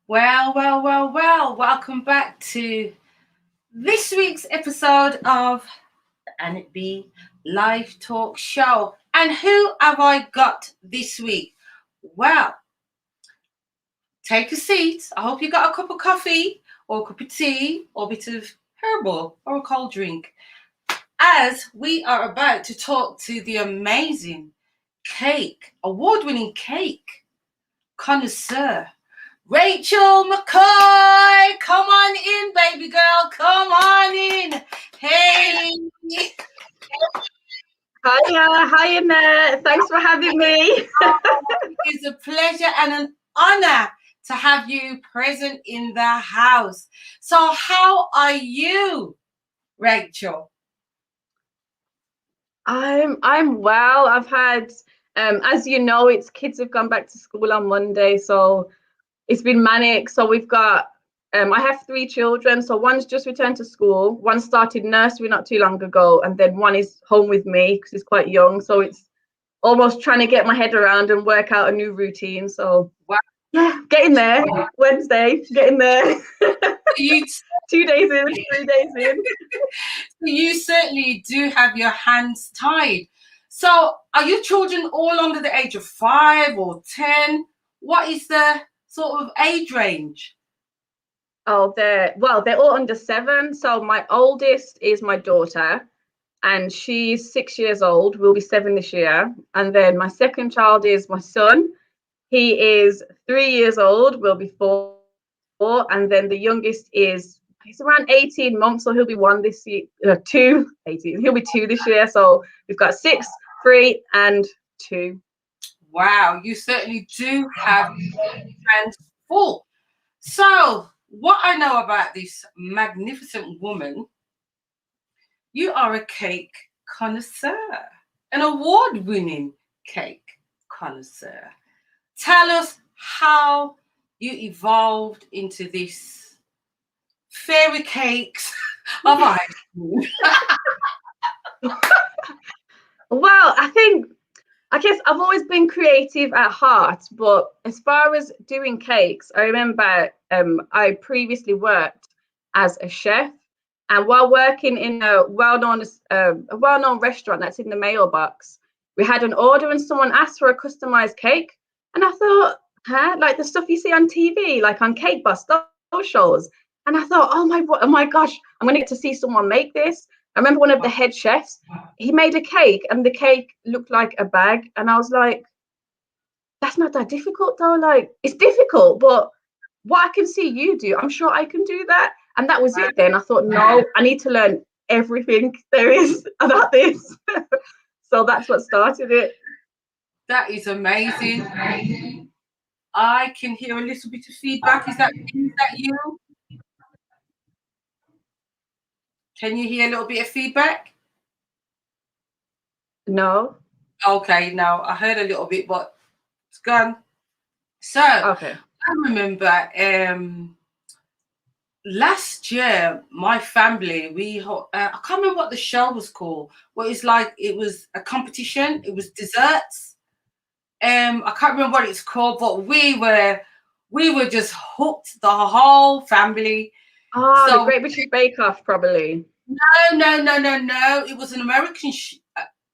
Well. Welcome back to this week's episode of the ANNETTE Live Talk Show. And who have I got this week? Well, take a seat. I hope you got a cup of coffee or a cup of tea or a bit of herbal or a cold drink, as we are about to talk to the amazing award-winning cake connoisseur, Rachel McKOY. Come on in, baby girl. Come on in. Hey. Hiya, Annette. Thanks for having me. It's a pleasure and an honor to have you present in the house. So, how are you, Rachel? I'm well. I've had, as you know, it's kids have gone back to school on Monday, so it's been manic. So we've got, I have three children. So one's just returned to school, one started nursery not too long ago, and then one is home with me because he's quite young. So it's almost trying to get my head around and work out a new routine. So Wow. yeah, getting there. Wednesday, getting there. You 2 days in, 3 days in. You certainly do have your hands tied. So, are your children all under the age of 5 or 10? What is the sort of age range? Oh, they're all under 7. So my oldest is my daughter, and she's 6 years old. Will be 7 this year. And then my second child is my son. He is 3 years old. Will be 4. And then the youngest he's around 18 months, so he'll be 1 this year. 18. He'll be 2 this year. So we've got 6, 3, and 2. Wow, you certainly do have hands full. So, what I know about this magnificent woman, you are a cake connoisseur, an award-winning cake connoisseur. Tell us how you evolved into this fairy cakes of ice cream. Well, I guess I've always been creative at heart, but as far as doing cakes, I remember I previously worked as a chef, and while working in a well-known restaurant that's in the mailbox, we had an order and someone asked for a customized cake, and I thought, like the stuff you see on TV, like on Cake Boss, those shows, and I thought, oh my gosh, I'm gonna get to see someone make this. I remember one of the head chefs, he made a cake and the cake looked like a bag. And I was like, that's not that difficult though. Like, it's difficult, but what I can see you do, I'm sure I can do that. And that was it then. I thought, no, I need to learn everything there is about this. So that's what started it. That is amazing. I can hear a little bit of feedback. Is that you? Can you hear a little bit of feedback? No. Okay, no, I heard a little bit, but it's gone. So Okay. I remember last year, my family, I can't remember what the show was called. Well, it was a competition. It was desserts. I can't remember what it's called, but we were just hooked, the whole family. Oh, So the Great British Bake Off, probably. no. It was an American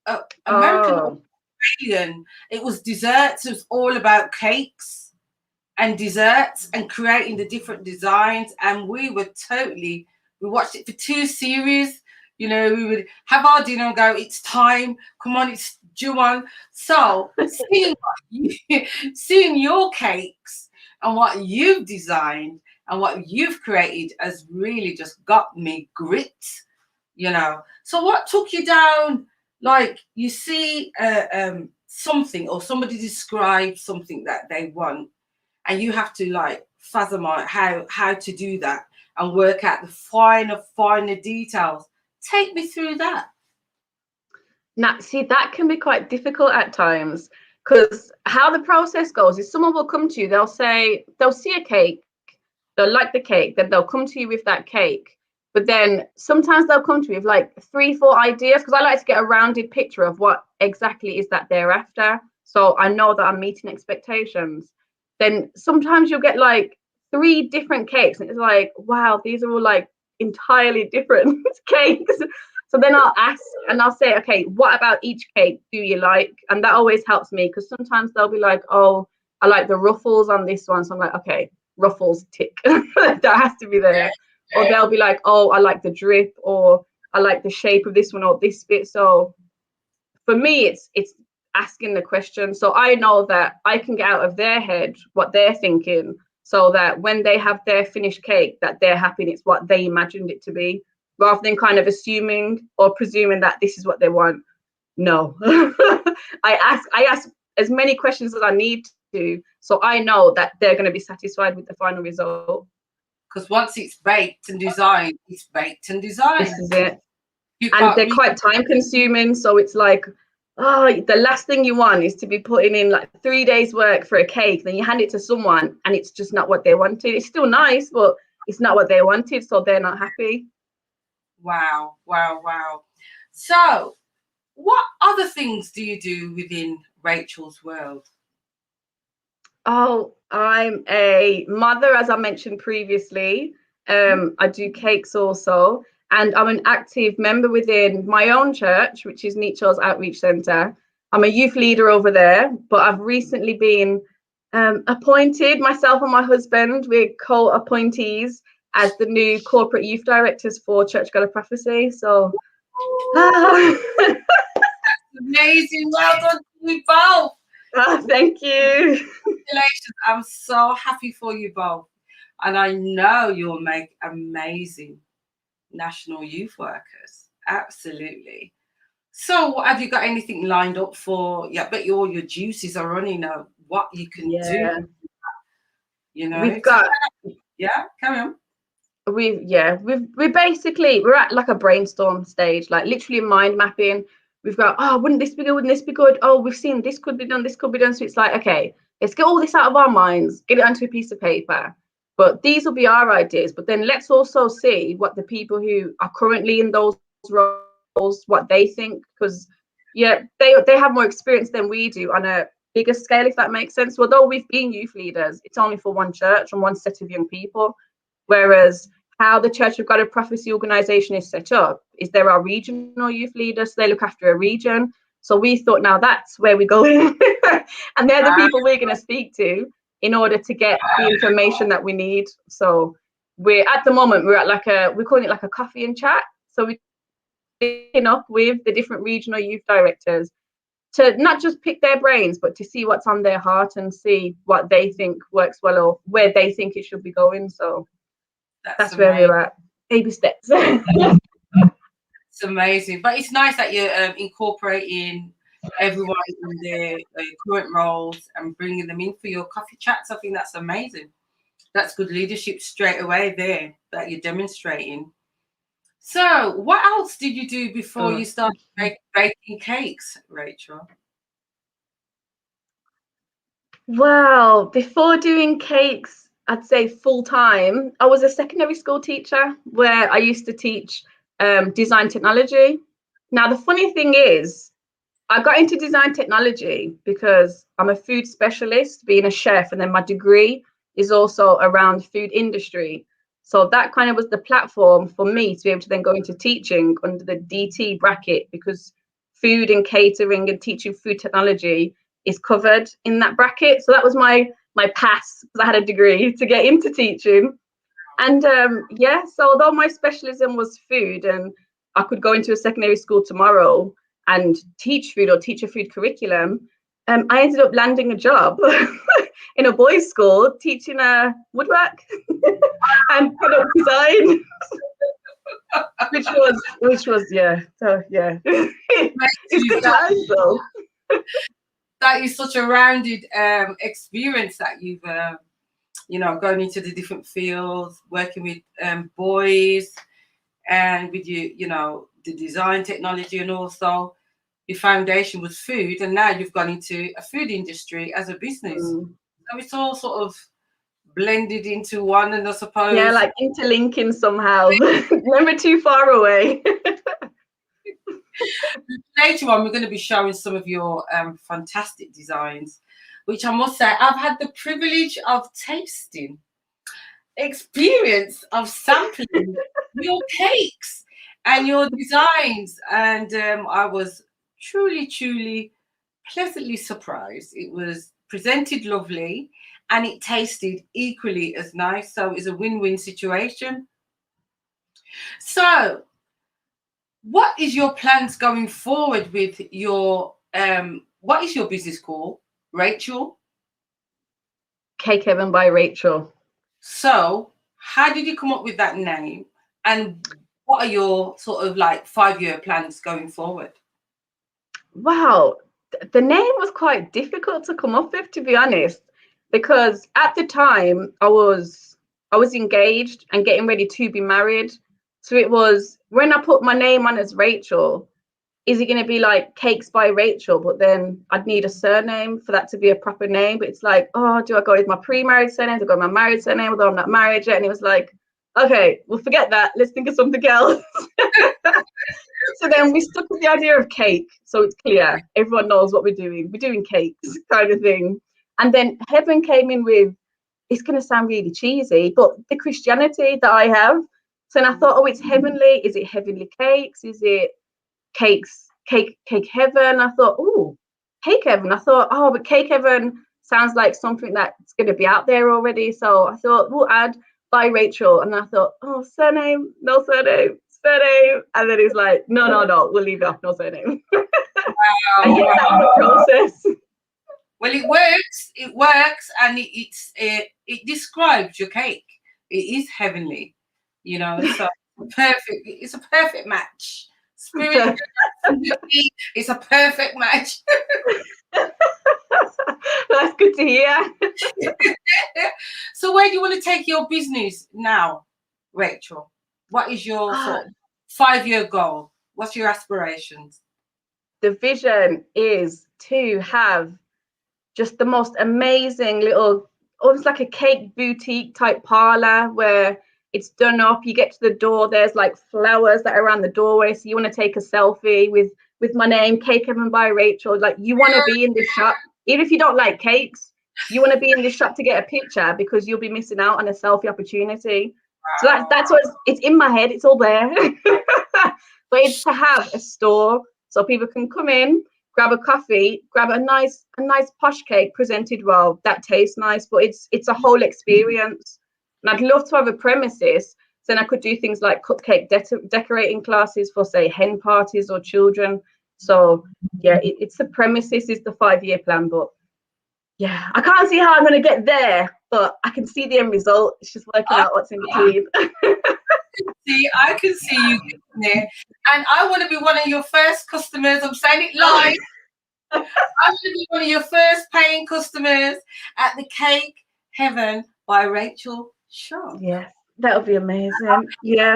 Oh. Australian. It was desserts. It was all about cakes and desserts and creating the different designs. And we watched it for 2 series. You know, we would have our dinner and go, it's time. Come on, it's due on. So seeing your cakes and what you've designed and what you've created has really just got me gripped, you know. So what took you down? Like, you see something or somebody describes something that they want, and you have to like fathom out how to do that and work out the finer details. Take me through that. Now, see, that can be quite difficult at times, because how the process goes is someone will come to you, they'll see a cake, they'll like the cake, then they'll come to you with that cake. But then sometimes they'll come to me with like 3, 4 ideas, because I like to get a rounded picture of what exactly is that they're after. So I know that I'm meeting expectations. Then sometimes you'll get like 3 different cakes, and it's like, wow, these are all like entirely different cakes. So then I'll ask and I'll say, okay, what about each cake do you like? And that always helps me, because sometimes they'll be like, oh, I like the ruffles on this one. So I'm like, okay, ruffles, tick. That has to be there. Or they'll be like, oh, I like the drip, or I like the shape of this one, or this bit. So for me, it's asking the question. So I know that I can get out of their head what they're thinking, so that when they have their finished cake, that they're happy and it's what they imagined it to be, rather than kind of assuming or presuming that this is what they want. No. I ask as many questions as I need to, so I know that they're going to be satisfied with the final result. Because once it's baked and designed, it's baked and designed. This is it. You And they're quite time consuming, so it's like, oh, the last thing you want is to be putting in like 3 days work for a cake, then you hand it to someone and it's just not what they wanted. It's still nice, but it's not what they wanted, so they're not happy. Wow, wow, wow. So what other things do you do within Rachel's world? Oh, I'm a mother, as I mentioned previously. I do cakes also, and I'm an active member within my own church, which is Nichols Outreach Centre. I'm a youth leader over there, but I've recently been appointed, myself and my husband, we're co-appointees as the new corporate youth directors for Church God of Prophecy. So, Amazing. Well done to you both. thank you. Congratulations. I'm so happy for you both. And I know you'll make amazing national youth workers. Absolutely. So have you got anything lined up for? Yeah, but all your juices are running now. What you can do, you know. We've got Yeah, carry on. we're basically, we're at like a brainstorm stage, like literally mind mapping. We've got, oh, wouldn't this be good, wouldn't this be good, oh, we've seen this could be done, this could be done. So it's like, okay, let's get all this out of our minds, get it onto a piece of paper, but these will be our ideas. But then let's also see what the people who are currently in those roles, what they think, because they have more experience than we do on a bigger scale, if that makes sense. Although we've been youth leaders, it's only for one church and one set of young people. Whereas how the Church of God of Prophecy organization is set up is there are regional youth leaders, so they look after a region. So we thought, now that's where we go in. And they're the people we're going to speak to in order to get the information that we need. So we're at the moment, we're calling it like a coffee and chat. So we're picking up with the different regional youth directors to not just pick their brains, but to see what's on their heart and see what they think works well or where they think it should be going. So that's where we're at. Baby steps. It's amazing. But it's nice that you're incorporating everyone in their current roles and bringing them in for your coffee chats. I think that's amazing. That's good leadership straight away there that you're demonstrating. So what else did you do before you started baking cakes, Rachel? Well, before doing cakes, I'd say full time, I was a secondary school teacher where I used to teach design technology. Now, the funny thing is, I got into design technology because I'm a food specialist, being a chef, and then my degree is also around food industry. So that kind of was the platform for me to be able to then go into teaching under the DT bracket, because food and catering and teaching food technology is covered in that bracket. So that was my pass, because I had a degree to get into teaching. And so although my specialism was food and I could go into a secondary school tomorrow and teach food or teach a food curriculum, I ended up landing a job in a boys' school teaching woodwork and product design, which was so it's good times though. That is such a rounded experience that you've going into the different fields, working with boys, and with the design technology, and also your foundation was food, and now you've gone into a food industry as a business. So it's all sort of blended into one, and I suppose like interlinking somehow. Never too far away. Later on, we're going to be showing some of your fantastic designs, which I must say I've had the privilege of tasting. experience of sampling your cakes and your designs, and I was truly pleasantly surprised. It was presented lovely and it tasted equally as nice, so it's a win-win situation. So what is your plans going forward with your what is your business called, Rachel? Cake Heaven by Rachel. So how did you come up with that name, and what are your sort of like 5-year plans going forward? Wow, the name was quite difficult to come up with, to be honest, because at the time I was engaged and getting ready to be married. So it was, when I put my name on as Rachel, is it going to be like Cakes by Rachel? But then I'd need a surname for that to be a proper name. But it's like, oh, do I go with my pre-married surname? Do I go with my married surname? Although I'm not married yet. And it was like, okay, we'll forget that. Let's think of something else. So then we stuck with the idea of cake. So it's clear. Everyone knows what we're doing. We're doing cakes kind of thing. And then Heaven came in with, it's going to sound really cheesy, but the Christianity that I have. So then I thought, oh, it's heavenly. Is it heavenly cakes? Is it cake heaven? I thought, oh, Cake Heaven. I thought, oh, but Cake Heaven sounds like something that's going to be out there already. So I thought we'll add by Rachel. And I thought, oh, surname, no surname, surname. And then he's like, no, we'll leave it off, no surname. And yeah, that was the process. Well, it works, and it describes your cake. It is heavenly, you know, so perfect. It's a perfect match. Spirit, it's a perfect match. That's good to hear. So where do you want to take your business now, Rachel? What is your sort of 5-year goal? What's your aspirations? The vision is to have just the most amazing little, almost like a cake boutique type parlor where it's done up. You get to the door, there's like flowers that are around the doorway. So you want to take a selfie with my name, Cake Heaven by Rachel. Like, you want to be in this shop, even if you don't like cakes, you want to be in this shop to get a picture, because you'll be missing out on a selfie opportunity. So that's what it's in my head. It's all there. But it's to have a store so people can come in, grab a coffee, grab a nice posh cake presented well, that tastes nice, but it's a whole experience. And I'd love to have a premises, so then I could do things like cupcake decorating classes for, say, hen parties or children. So yeah, it's the premises is the 5-year plan. But yeah, I can't see how I'm going to get there, but I can see the end result. It's just working out what's in between. See, I can see you getting there, and I want to be one of your first customers. I'm saying it live. I'm going to be one of your first paying customers at the Cake Heaven by Rachel shop. Yeah, that would be amazing. Yeah.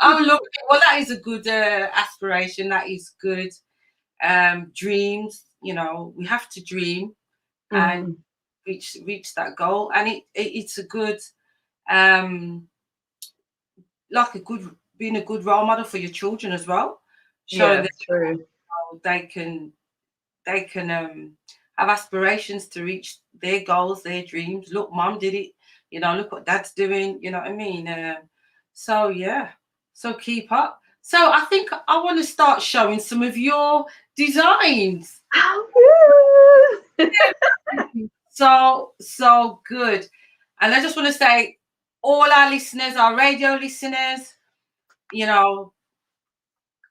I'm looking. Well, that is a good aspiration. That is good. Dreams. You know, we have to dream and reach that goal. And it's a good, like being a good role model for your children as well. Showing them true. They can have aspirations to reach their goals, their dreams. Look, mom did it. You know, look what dad's doing. You know what I mean? So yeah. So keep up. So I think I want to start showing some of your designs. So good. And I just want to say, all our listeners, our radio listeners, you know,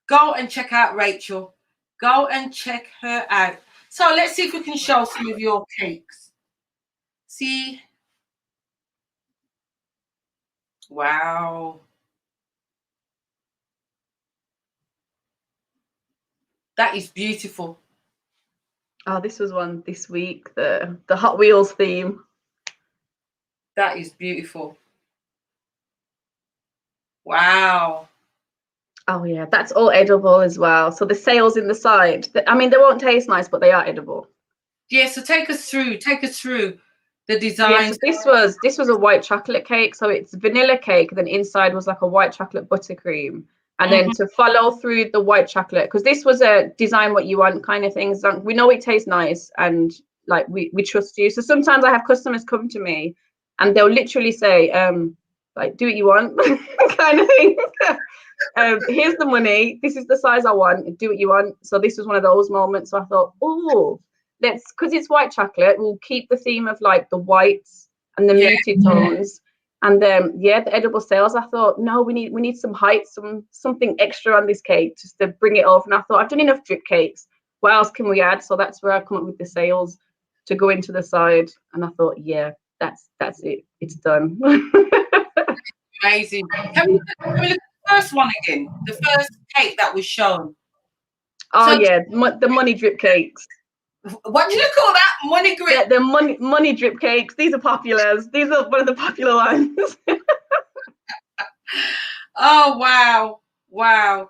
go and check out Rachel. Go and check her out. So let's see if we can show some of your cakes. See? Wow. That is beautiful. Oh, this was one this week, the Hot Wheels theme. That is beautiful. Wow. Oh yeah, that's all edible as well. So the sails in the side, I mean, they won't taste nice, but they are edible. Yeah, so take us through the design. Yes, this was a white chocolate cake. So it's vanilla cake, then inside was like a white chocolate buttercream. And then to follow through the white chocolate, because this was a design what you want kind of thing. So we know it tastes nice, and like we trust you. So sometimes I have customers come to me and they'll literally say, like, do what you want kind of thing. Here's the money, this is the size I want, do what you want. So this was one of those moments. So I thought, oh, let's, because it's white chocolate, we'll keep the theme of like the whites and the muted tones. And yeah, the edible sales, I thought, no, we need some height, something extra on this cake just to bring it over. And I thought, I've done enough drip cakes, what else can we add? So that's where I come up with the sales to go into the side. And I thought, yeah, that's it, it's done. Amazing. Can we look at the first one again? The first cake that was shown. Oh, so, yeah, the money drip cakes. What do you call that? Money drip? Yeah, the money drip cakes. These are populars. These are one of the popular ones. Oh, wow. Wow.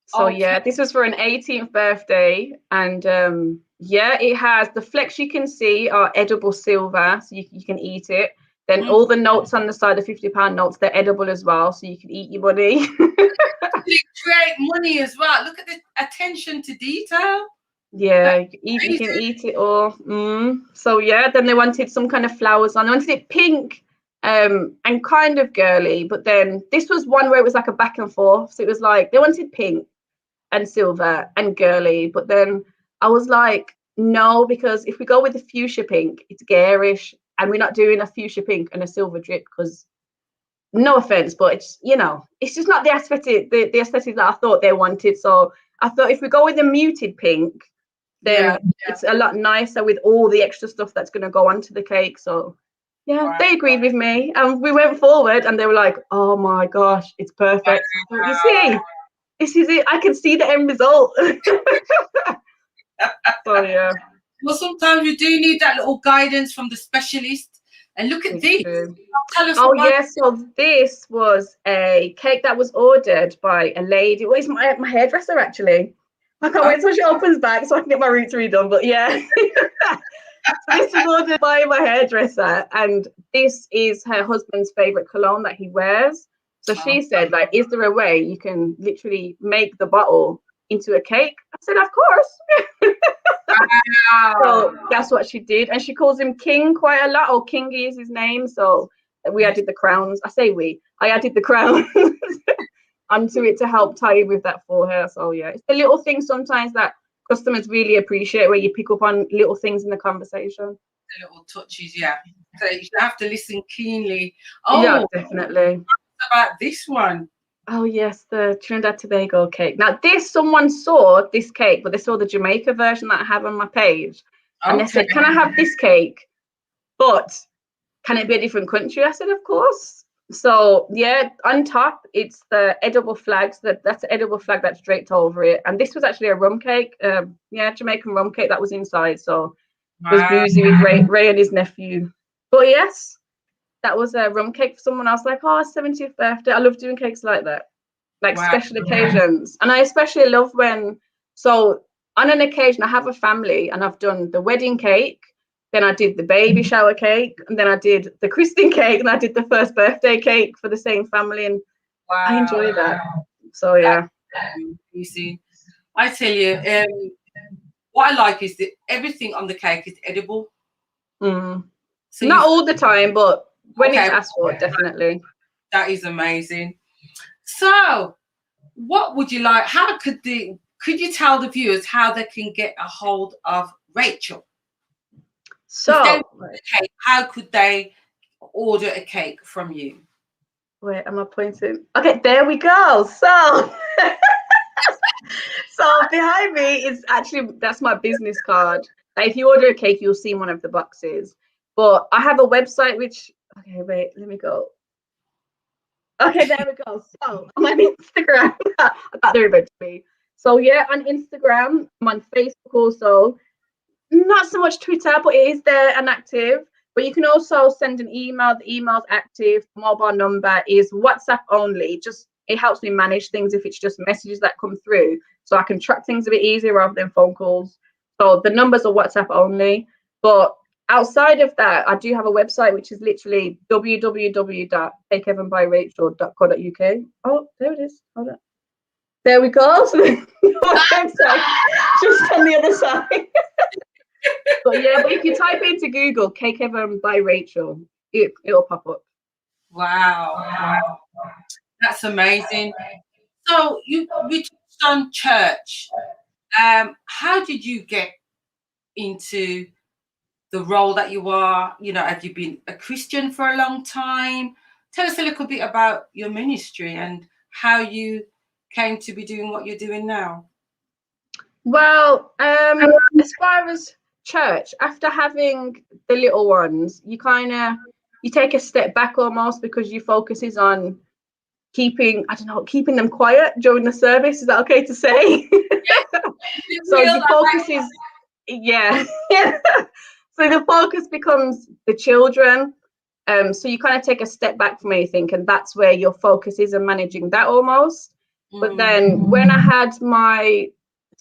So, yeah, this was for an 18th birthday. And, yeah, it has the flecks you can see are edible silver, so you can eat it. Then all the notes on the side, the £50 notes, they're edible as well, so you can eat your money. You create money as well. Look at the attention to detail. Yeah, you can eat it all. So yeah, then they wanted some kind of flowers on. They wanted it pink and kind of girly, but then this was one where it was like a back and forth. So it was like they wanted pink and silver and girly, but then I was like, no, because if we go with the fuchsia pink, it's garish, and we're not doing a fuchsia pink and a silver drip because, no offense, but it's, you know, it's just not the aesthetic, the aesthetic that I thought they wanted. So I thought if we go with the muted pink, then it's a lot nicer with all the extra stuff that's going to go onto the cake. So yeah, they agreed with me, and we went forward, and they were like, oh my gosh, it's perfect. Wow. You see, this is it. I can see the end result. So yeah. Well, sometimes you do need that little guidance from the specialist. And look at this. Tell us oh yeah, so this was a cake that was ordered by a lady. Well, it's my hairdresser actually. I can't wait till she opens back so I can get my roots redone. But yeah, so this was ordered by my hairdresser, and this is her husband's favorite cologne that he wears. So she said, like, is there a way you can literally make the bottle into a cake? I said, of course. Wow. So that's what she did, and she calls him King quite a lot, or Kingy is his name. So we added the crowns. I added the crowns onto it to help tie in with that for her. So yeah, it's the little things sometimes that customers really appreciate, where you pick up on little things in the conversation. The little touches, yeah. So you have to listen keenly. Yeah, definitely. What about this one? Oh yes, the Trinidad Tobago cake. Now someone saw this cake, but they saw the Jamaica version that I have on my page, and they said, "Can I have this cake? But can it be a different country?" I said, "Of course." So yeah, on top it's the edible flags. That's the edible flag that's draped over it, and this was actually a rum cake. Jamaican rum cake that was inside. So it was boozy with Ray and his nephew. But yes. That was a rum cake for someone else, like, oh, 70th birthday. I love doing cakes like that, like special occasions. And I especially love when, so on an occasion, I have a family and I've done the wedding cake, then I did the baby shower cake, and then I did the christening cake, and I did the first birthday cake for the same family. And I enjoy that. So, yeah. You see, I tell you, what I like is that everything on the cake is edible. So not all the time, but when it's asked for, definitely. That is amazing. So what would you like? How could you tell the viewers how they can get a hold of Rachel? So how could they order a cake from you? Wait, am I pointing? Okay, there we go. So so behind me is actually, that's my business card. Like, if you order a cake, you'll see in one of the boxes. But I have a website which, okay, wait, let me go. Okay, there we go. So I'm on Instagram. I got there eventually. So yeah, on Instagram, I'm on Facebook also. Not so much Twitter, but it is there and active. But you can also send an email. The email's active. The mobile number is WhatsApp only. It helps me manage things if it's just messages that come through, so I can track things a bit easier rather than phone calls. So the numbers are WhatsApp only. But outside of that, I do have a website which is literally www.cakeheavenbyrachel.co.uk. Oh, there it is. Hold on. There we go. So the website just on the other side. But yeah, but if you type into Google Cake Heaven by Rachel, it'll pop up. Wow, wow, that's amazing. So you touched on church. How did you get into the role that you are? You know, have you been a Christian for a long time? Tell us a little bit about your ministry and how you came to be doing what you're doing now. Well, as far as church, after having the little ones, you take a step back almost because your focus is on keeping them quiet during the service. Is that okay to say? So Real, your focus is, yeah. So the focus becomes the children. So you kind of take a step back from anything, and that's where your focus is and managing that almost. But then when I had my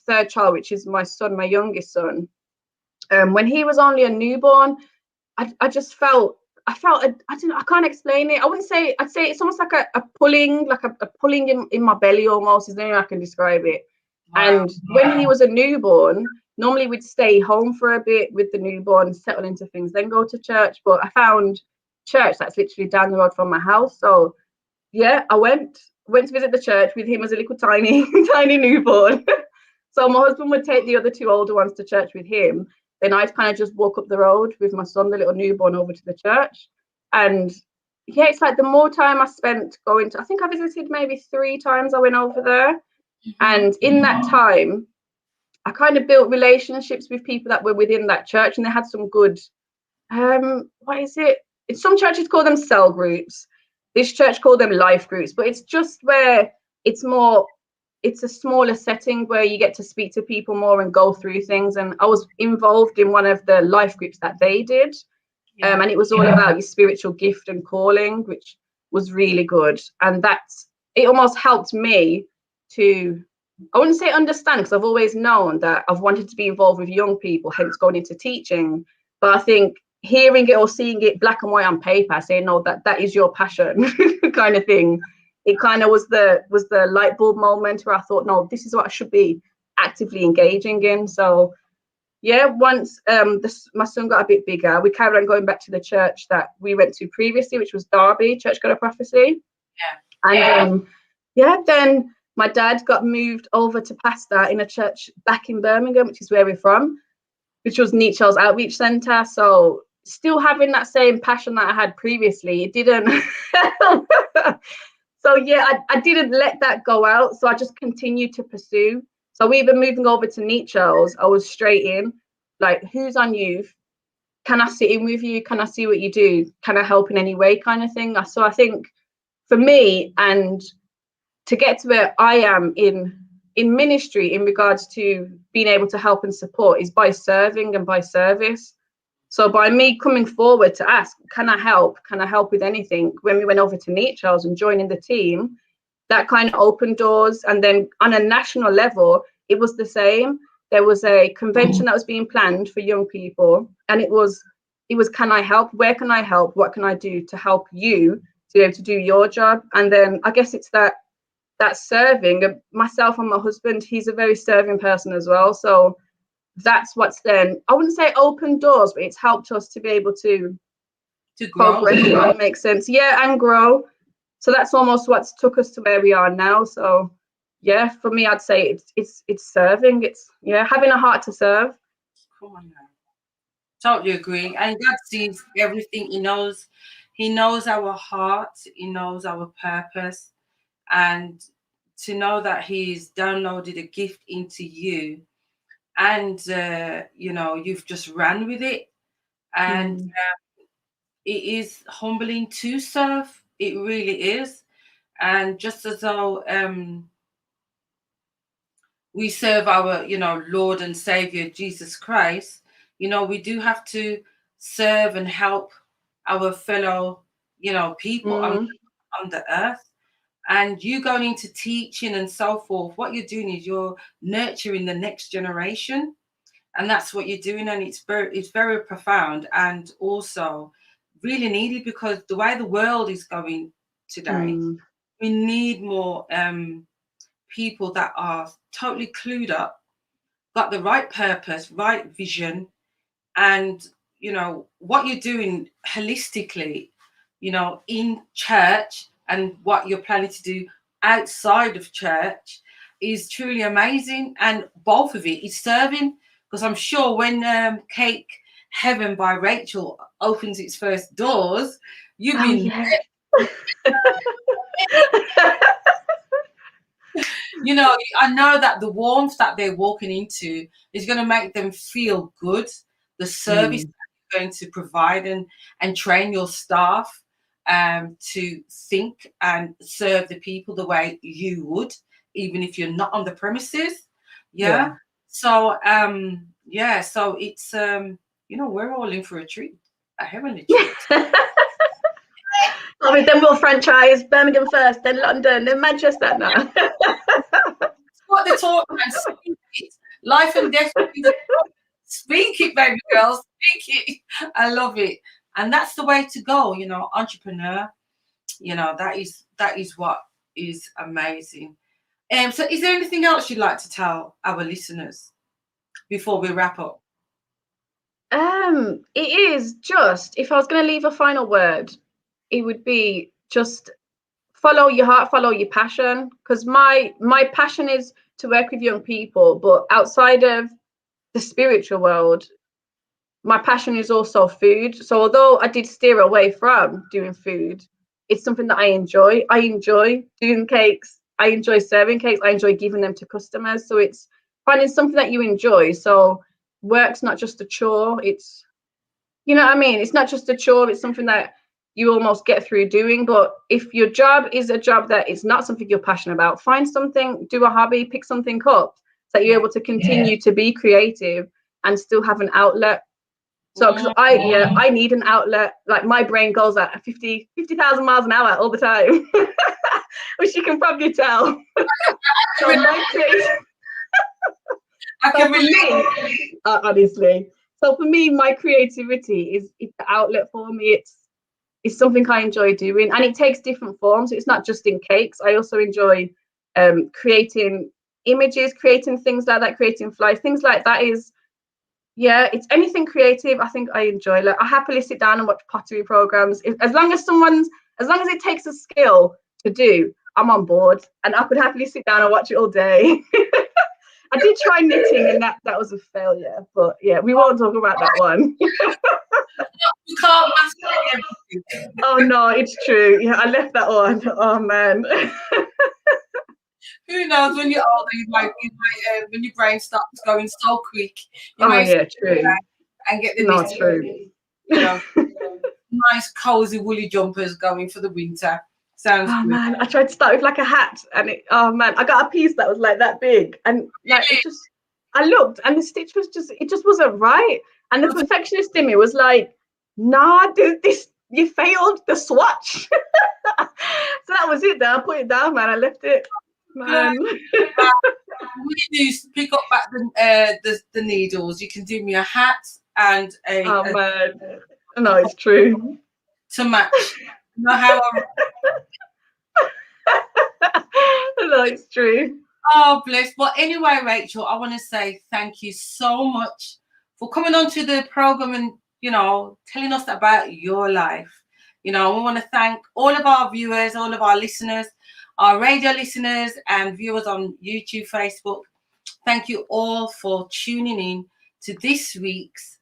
third child, which is my son, my youngest son, when he was only a newborn, I just felt I don't know, I can't explain it. I'd say it's almost like a pulling, like a pulling in my belly almost, is the only way I can describe it. wow. And when he was a newborn, normally we'd stay home for a bit with the newborn, settle into things, then go to church. But I found church that's literally down the road from my house. So yeah, I went to visit the church with him as a little tiny tiny newborn. So my husband would take the other two older ones to church with him. Then I'd kind of just walk up the road with my son, the little newborn, over to the church. And yeah, it's like the more time I spent going to, I think I visited maybe 3 times I went over there. And in that time, I kind of built relationships with people that were within that church, and they had some good, what is it? Some churches call them cell groups. This church called them life groups, but it's just where it's more, it's a smaller setting where you get to speak to people more and go through things. And I was involved in one of the life groups that they did. And it was all about your spiritual gift and calling, which was really good. And it almost helped me to, I wouldn't say understand, because I've always known that I've wanted to be involved with young people, hence going into teaching. But I think hearing it or seeing it black and white on paper, saying, no, that is your passion kind of thing. It kind of was the light bulb moment where I thought, no, this is what I should be actively engaging in. So yeah, once my son got a bit bigger, we carried on going back to the church that we went to previously, which was Derby, Church God of Prophecy. And then my dad got moved over to pastor in a church back in Birmingham, which is where we're from, which was Nietzsche's Outreach Centre. So still having that same passion that I had previously, it didn't. So yeah, I didn't let that go out. So I just continued to pursue. So even moving over to Nietzsche's, I was straight in, like, who's on youth? Can I sit in with you? Can I see what you do? Can I help in any way, kind of thing? So I think for me, and to get to where I am in ministry in regards to being able to help and support, is by serving and by service. So by me coming forward to ask, can I help? Can I help with anything? When we went over to Nietzsche's and joining the team, that kind of opened doors. And then on a national level, it was the same. There was a convention that was being planned for young people, and it was, can I help? Where can I help? What can I do to help you to be able to do your job? And then I guess it's that serving. Myself and my husband, he's a very serving person as well. So that's what's then, I wouldn't say open doors, but it's helped us to be able to grow, progress, if that makes sense. Yeah, and grow. So that's almost what's took us to where we are now. So yeah, for me, I'd say it's serving. It's having a heart to serve. Come on now. Totally agree. And God sees everything. He knows. He knows our heart. He knows our purpose. And to know that He's downloaded a gift into you, and you've just ran with it, and it is humbling to serve. It really is. And just as though we serve our, Lord and Savior Jesus Christ, we do have to serve and help our fellow, people on the earth. And you going into teaching and so forth, what you're doing is you're nurturing the next generation, and that's what you're doing. And it's very profound, and also really needed, because the way the world is going today, we need more people that are totally clued up, got the right purpose, right vision, and what you're doing holistically, in church, and what you're planning to do outside of church is truly amazing. And both of it is serving, because I'm sure when Cake Heaven by Rachel opens its first doors, you've Oh, been yeah. I know that the warmth that they're walking into is going to make them feel good. The service that you're going to provide and train your staff to think and serve the people the way you would, even if you're not on the premises. Yeah. So so it's we're all in for a treat, a heavenly treat. I mean, then we'll franchise Birmingham first, then London, then Manchester now. What they're talking and speak it. Life and death. Speak it, baby girl. Speak it. I love it. And that's the way to go, entrepreneur. That is what is amazing. So is there anything else you'd like to tell our listeners before we wrap up? It is just, if I was going to leave a final word, it would be just follow your heart, follow your passion. Because my passion is to work with young people, but outside of the spiritual world, my passion is also food. So although I did steer away from doing food, it's something that I enjoy. I enjoy doing cakes. I enjoy serving cakes. I enjoy giving them to customers. So it's finding something that you enjoy. So work's not just a chore. It's, you know what I mean? It's not just a chore. It's something that you almost get through doing. But if your job is a job that is not something you're passionate about, find something, do a hobby, pick something up so that you're able to continue to be creative and still have an outlet. So because I need an outlet. Like my brain goes at 50,000 miles an hour all the time, which you can probably tell. So my I can relate. Honestly. So for me, my creativity is the outlet for me. It's something I enjoy doing, and it takes different forms. It's not just in cakes. I also enjoy creating images, creating things like that, creating flyers, things like that. It's anything creative. I think I enjoy. Like I happily sit down and watch pottery programs. As long as it takes a skill to do, I'm on board, and I could happily sit down and watch it all day. I did try knitting, and that was a failure. But yeah, we won't talk about that one. You can't master everything. Oh no, it's true. Yeah, I left that one. Oh man. Who knows? When you're older, when your brain starts going so quick, you true. And get the Not true. Nice cozy woolly jumpers going for the winter. Sounds good. Man, I tried to start with like a hat, and I got a piece that was like that big, and like I looked, and the stitch was it just wasn't right, and the perfectionist in me was like, nah, this, you failed the swatch. So that was it. Then I put it down, man. I left it, man. We do pick up back the needles. You can do me a hat and man. No, it's true. To match. You know how No, it's true. Oh, bless. But anyway, Rachel, I want to say thank you so much for coming on to the program and, telling us about your life. We want to thank all of our viewers, all of our listeners, our radio listeners and viewers on YouTube, Facebook. Thank you all for tuning in to this week's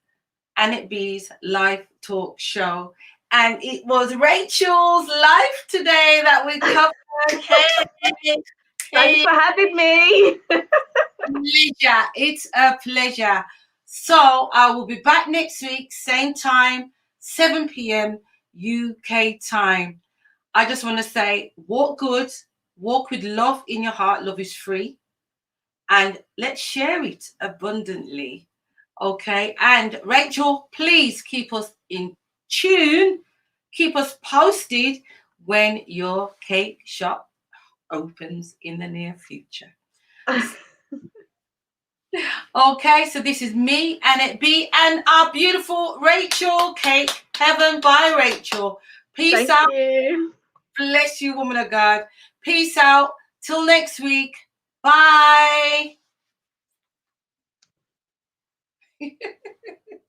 Annette B's live talk show. And it was Rachel's life today that we covered. Hey. Thanks for having me. Pleasure. It's a pleasure. So I will be back next week, same time, 7 p.m. UK time. I just want to say, walk good, walk with love in your heart. Love is free. And let's share it abundantly. Okay. And Rachel, please keep us in tune. Keep us posted when your cake shop opens in the near future. Okay, so this is me, Annette B, and our beautiful Rachel, Cake Heaven by Rachel. Peace out. You. Bless you, woman of God. Peace out. Till next week. Bye.